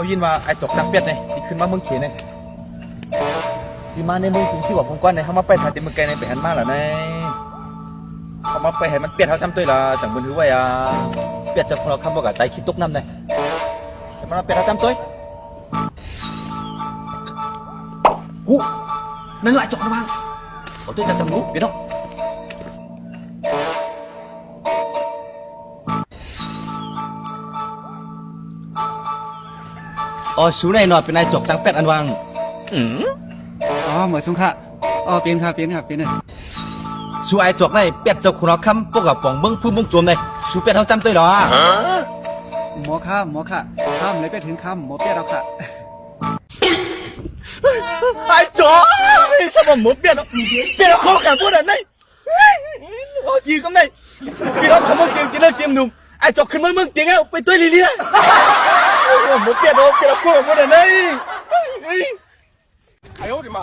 เขายินว่าไอ้จกจักเป็ดเนี่ยที่ขึ้นมาเมืองเขียนเนี่ยที่มาในเมืองจริงที่ว่าผมกวนเนี่ยเขามาไปถ่ายเต็มเมืองไกลในไปหันมาแล้วเนี่ยเขามาไปเห็นมันเป็ดเขาจำตัวละจังบนถือไว้เป็ดจะเราคำบอกกับไตคิดตุกน้ำเนี่ยแต่มันเป็ดเขาจำตัวหูนั่นแหละจกนะมั้งเขาตัวจำรู้เดี๋ยวอ๋อสูนายหนอดเป็นนายจกจังเป็ดอันวังอ๋อเหมือนสุงค่ะอ๋อเปลี่ยนค่ะเปลี่ยนค่ะเปลี่ยนเลยสูไอจกในเป็ดเจ้าคุณเราคำพวกกับป่องเบิ้งพื้นมุ้งโจมเลยสูเป็ดเขาจำตัวหรอหมอค่ะหมอค่ะข้ามเลยไปถึงข้ามหมอเปี้ยเราค่ะไอจกสมองหมูเป็ดเป็ดเราเข้ากันพูดอะไรโอ้ยก็ไม่พี่เราขโมยเกมกินเลิกเกมหนุ่มไอจกขึ้นมาเมืองเตียงเอาไปตัวลีหมูเป็ดเราเป็ดเราเข้ากันพูดอะไร哎呦我的妈！